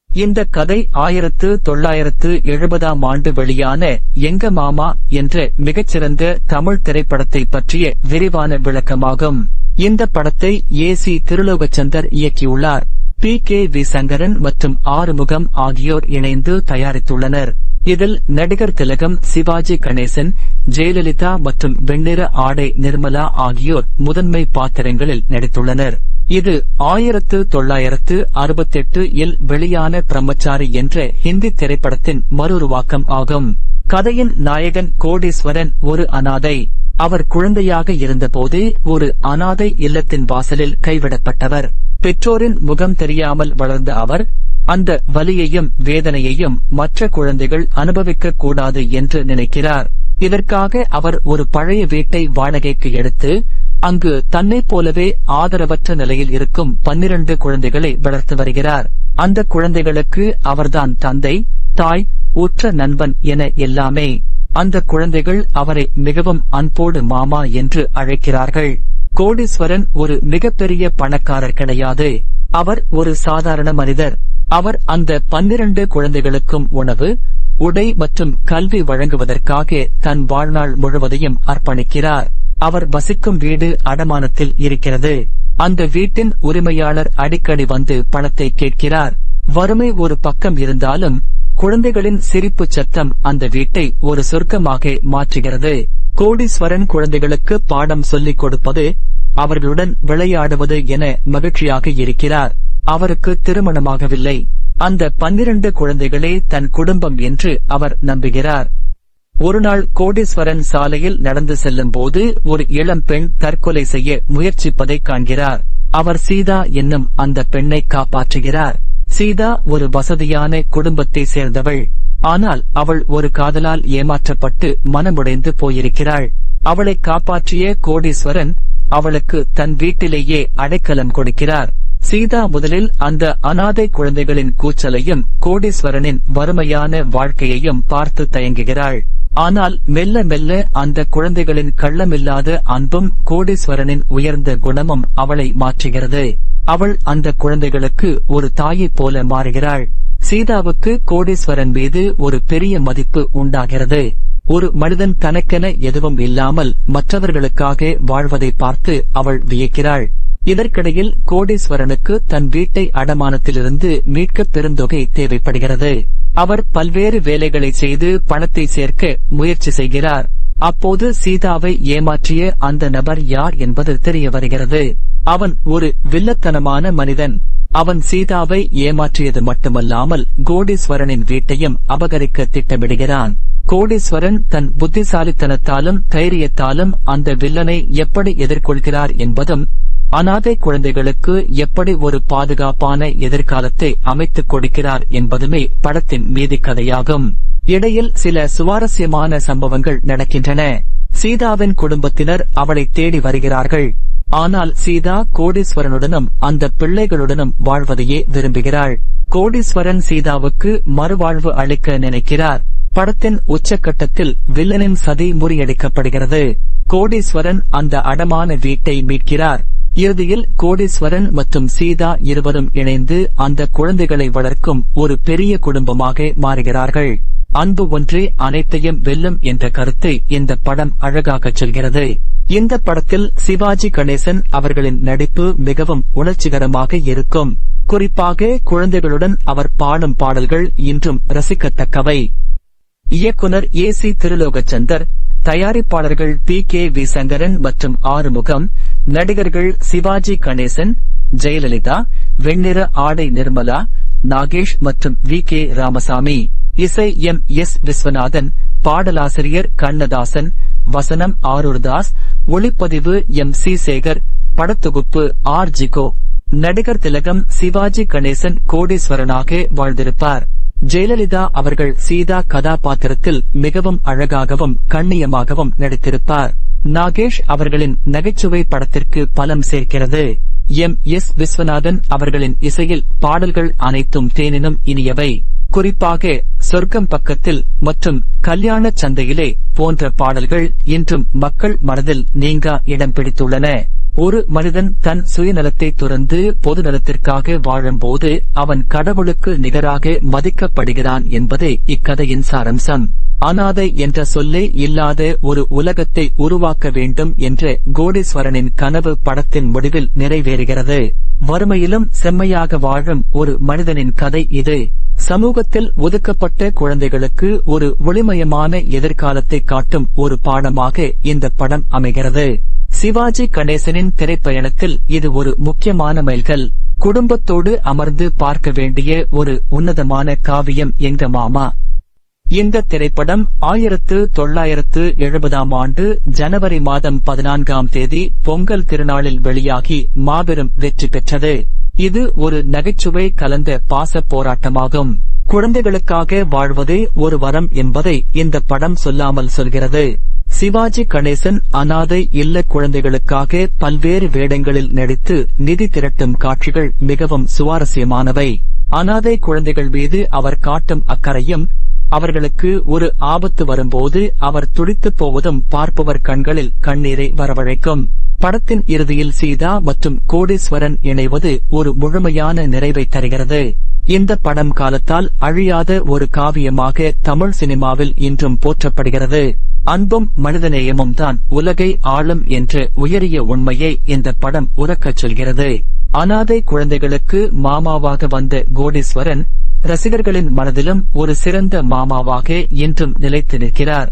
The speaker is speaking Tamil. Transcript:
இந்த கதை 1970ஆம் ஆண்டு வெளியான எங்க மாமா என்ற மிகச்சிறந்த தமிழ் திரைப்படத்தை பற்றிய விரிவான விளக்கமாகும். இந்த படத்தை ஏ.சி. திருலோகச்சந்தர் இயக்கியுள்ளார். பி.கே.வி. சங்கரன் மற்றும் ஆறுமுகம் ஆகியோர் இணைந்து தயாரித்துள்ளனர். இதில் நடிகர் திலகம், சிவாஜி கணேசன், ஜெயலலிதா மற்றும் வெண்ணிற ஆடை நிர்மலா ஆகியோர் முதன்மை பாத்திரங்களில் நடித்துள்ளனர். இது 1968இல் வெளியான பிரம்மச்சாரி என்ற ஹிந்தி திரைப்படத்தின் மறுஉருவாக்கம் ஆகும். கதையின் நாயகன் கோடீஸ்வரன் ஒரு அனாதை. அவர் குழந்தையாக இருந்தபோது ஒரு அனாதை இல்லத்தின் வாசலில் கைவிடப்பட்டவர். பெற்றோரின் முகம் தெரியாமல் வளர்ந்த அவர் அந்த வலியையும் வேதனையையும் மற்ற குழந்தைகள் அனுபவிக்க கூடாது என்று நினைக்கிறார். இதற்காக அவர் ஒரு பழைய வீட்டை வாடகைக்கு எடுத்து அங்கு தன்னைப் போலவே ஆதரவற்ற நிலையில் இருக்கும் 12 குழந்தைகளை வளர்த்து வருகிறார். அந்த குழந்தைகளுக்கு அவர்தான் தந்தை, தாய், உற்ற நண்பன் என எல்லாமே. அந்த குழந்தைகள் அவரை மிகவும் அன்போடு மாமா என்று அழைக்கிறார்கள். கோடீஸ்வரன் ஒரு மிகப்பெரிய பணக்காரர் கிடையாது. அவர் ஒரு சாதாரண மனிதர். அவர் அந்த 12 குழந்தைகளுக்கும் உணவு, உடை மற்றும் கல்வி வழங்குவதற்காக தன் வாழ்நாள் முழுவதையும் அர்ப்பணிக்கிறார். அவர் வசிக்கும் வீடு அடமானத்தில் இருக்கிறது. அந்த வீட்டின் உரிமையாளர் அடிக்கடி வந்து பணத்தை கேட்கிறார். வறுமை ஒரு பக்கம் இருந்தாலும் குழந்தைகளின் சிரிப்பு சத்தம் அந்த வீட்டை ஒரு சொர்க்கமாக மாற்றுகிறது. கோடீஸ்வரன் குழந்தைகளுக்கு பாடம் சொல்லிக் கொடுப்பது, அவர்களுடன் விளையாடுவது என மகிழ்ச்சியாக இருக்கிறார். அவருக்கு திருமணமாகவில்லை. அந்த 12 குழந்தைகளே தன் குடும்பம் என்று அவர் நம்புகிறார். ஒருநாள் கோடீஸ்வரன் சாலையில் நடந்து செல்லும் போது ஒரு இளம் பெண் தற்கொலை செய்ய முயற்சிப்பதை காண்கிறார். அவர் சீதா என்னும் அந்த பெண்ணை காப்பாற்றுகிறார். சீதா ஒரு வசதியான குடும்பத்தை சேர்ந்தவள். ஆனால் அவள் ஒரு காதலால் ஏமாற்றப்பட்டு மனமுடைந்து போயிருக்கிறாள். அவளை காப்பாற்றிய கோடீஸ்வரன் அவளுக்கு தன் வீட்டிலேயே அடைக்கலம் கொடுக்கிறார். சீதா முதலில் அந்த அனாதை குழந்தைகளின் கூச்சலையும் கோடீஸ்வரனின் வறுமையான வாழ்க்கையையும் பார்த்து தயங்குகிறாள். ஆனால் மெல்ல மெல்ல அந்த குழந்தைகளின் கள்ளமில்லாத அன்பும் கோடீஸ்வரனின் உயர்ந்த குணமும் அவளை மாற்றுகிறது. அவள் அந்த குழந்தைகளுக்கு ஒரு தாயைப் போல மாறுகிறாள். சீதாவுக்கு கோடீஸ்வரன் மீது ஒரு பெரிய மதிப்பு உண்டாகிறது. ஒரு மனிதன் தனக்கென எதுவும் இல்லாமல் மற்றவர்களுக்காக வாழ்வதை பார்த்து அவள் வியக்கிறாள். இதற்கிடையில் கோடீஸ்வரனுக்கு தன் வீட்டை அடமானத்திலிருந்து மீட்க பெருந்தொகை தேவைப்படுகிறது. அவர் பல்வேறு வேலைகளை செய்து பணத்தை சேர்க்க முயற்சி செய்கிறார். அப்போது சீதாவை ஏமாற்றிய அந்த நபர் யார் என்பது தெரிய வருகிறது. அவன் ஒரு வில்லத்தனமான மனிதன். அவன் சீதாவை ஏமாற்றியது மட்டுமல்லாமல் கோடீஸ்வரனின் வீட்டையும் அபகரிக்க திட்டமிடுகிறான். கோடீஸ்வரன் தன் புத்திசாலித்தனத்தாலும் தைரியத்தாலும் அந்த வில்லனை எப்படி எதிர்கொள்கிறார் என்பதும் அனாதை குழந்தைகளுக்கு எப்படி ஒரு பாதுகாப்பான எதிர்காலத்தை அமைத்துக் கொடுக்கிறார் என்பதுமே படத்தின் மீதி கதையாகும். இடையில் சில சுவாரஸ்யமான சம்பவங்கள் நடக்கின்றன. சீதாவின் குடும்பத்தினர் அவளை தேடி வருகிறார்கள். ஆனால் சீதா கோடீஸ்வரனுடனும் அந்த பிள்ளைகளுடனும் வாழ்வதையே விரும்புகிறாள். கோடீஸ்வரன் சீதாவுக்கு மறுவாழ்வு அளிக்க நினைக்கிறார். படத்தின் உச்சக்கட்டத்தில் வில்லனின் சதி முறியடிக்கப்படுகிறது. கோடீஸ்வரன் அந்த அடமான வீட்டை மீட்கிறார். இறுதியில் கோடீஸ்வரன் மற்றும் சீதா இருவரும் இணைந்து அந்த குழந்தைகளை வளர்க்கும் ஒரு பெரிய குடும்பமாக மாறுகிறார்கள். அன்பு ஒன்றே அனைத்தையும் வெல்லும் என்ற கருத்தை இந்த படம் அழகாகச் சொல்கிறது. இந்த படத்தில் சிவாஜி கணேசன் அவர்களின் நடிப்பு மிகவும் உணர்ச்சிகரமாக இருக்கும். குறிப்பாக குழந்தைகளுடன் அவர் பாடும் பாடல்கள் இன்றும் ரசிக்கத்தக்கவை. இயக்குனர் ஏ.சி. திருலோகச்சந்தர், தயாரிப்பாளர்கள் பி.கே.வி. சங்கரன் மற்றும் ஆறுமுகம், நடிகர்கள் சிவாஜி கணேசன், ஜெயலலிதா, வெண்ணிற ஆடை நிர்மலா, நாகேஷ் மற்றும் வி.கே. ராமசாமி. இசை எம்.எஸ். விஸ்வநாதன், பாடலாசிரியர் கண்ணதாசன், வசனம் ஆரூர்தாஸ், ஒளிப்பதிவு எம்.சி. சேகர், படத்தொகுப்பு ஆர்.ஜிகோ. நடிகர் திலகம் சிவாஜி கணேசன் கோடீஸ்வரனாக வாழ்ந்திருப்பார். ஜெயலலிதா அவர்கள் சீதா கதாபாத்திரத்தில் மிகவும் அழகாகவும் கண்ணியமாகவும் நடித்திருப்பார். நாகேஷ் அவர்களின் நகைச்சுவை படத்திற்கு பலம் சேர்க்கிறது. எம்.எஸ். விஸ்வநாதன் அவர்களின் இசையில் பாடல்கள் அனைத்தும் தேனினும் இனியவை. குறிப்பாக சொர்க்கம் பக்கத்தில் மற்றும் கல்யாணச் சந்தையிலே போன்ற பாடல்கள் இன்றும் மக்கள் மனதில் நீங்கா இடம் பிடித்துள்ளன. ஒரு மனிதன் தன் சுயநலத்தை துறந்து பொது நலத்திற்காக வாழும்போது அவன் கடவுளுக்கு நிகராக மதிக்கப்படுகிறான் என்பதே இக்கதையின் சாரம்சம். அனாதை என்ற சொல்லே இல்லாத ஒரு உலகத்தை உருவாக்க வேண்டும் என்ற கோடீஸ்வரனின் கனவு படத்தின் முடிவில் நிறைவேறுகிறது. வறுமையிலும் செம்மையாக வாழும் ஒரு மனிதனின் கதை இது. சமூகத்தில் ஒதுக்கப்பட்ட குழந்தைகளுக்கு ஒரு ஒளிமயமான எதிர்காலத்தை காட்டும் ஒரு பாடமாக இந்த படம் அமைகிறது. சிவாஜி கணேசனின் திரைப்பயணத்தில் இது ஒரு முக்கியமான மைல்கல். குடும்பத்தோடு அமர்ந்து பார்க்க வேண்டிய ஒரு உன்னதமான காவியம் எங்க மாமா. இந்த திரைப்படம் 1970 ஆண்டு ஜனவரி மாதம் 14ஆம் தேதி பொங்கல் திருநாளில் வெளியாகி மாபெரும் வெற்றி பெற்றது. இது ஒரு நகைச்சுவை கலந்த பாச போராட்டமாகும். குழந்தைகளுக்காக வாழ்வதே ஒரு வரம் என்பதை இந்த படம் சொல்லாமல் சொல்கிறது. சிவாஜி கணேசன் அனாதை இல்ல குழந்தைகளுக்காக பல்வேறு வேடங்களில் நடித்து நிதி திரட்டும் காட்சிகள் மிகவும் சுவாரஸ்யமானவை. அனாதை குழந்தைகள் மீது அவர் காட்டும் அக்கறையும், அவர்களுக்கு ஒரு ஆபத்து வரும்போது அவர் துடித்துப் போவதும் பார்ப்பவர் கண்களில் கண்ணீரை வரவழைக்கும். படத்தின் இறுதியில் சீதா மற்றும் கோடீஸ்வரன் இணைவது ஒரு முழுமையான நிறைவை தருகிறது. இந்த படம் காலத்தால் அழியாத ஒரு காவியமாக தமிழ் சினிமாவில் இன்றும் போற்றப்படுகிறது. அன்பும் மனிதநேயமும் தான் உலகை ஆளும் என்ற உயரிய உண்மையை இந்த படம் உரக்கச் சொல்கிறது. அனாதை குழந்தைகளுக்கு மாமாவாக வந்த கோடீஸ்வரன் ரசிகர்களின் மனதிலும் ஒரு சிறந்த மாமாவாக இன்றும் நிலைத்து நிற்கிறார்.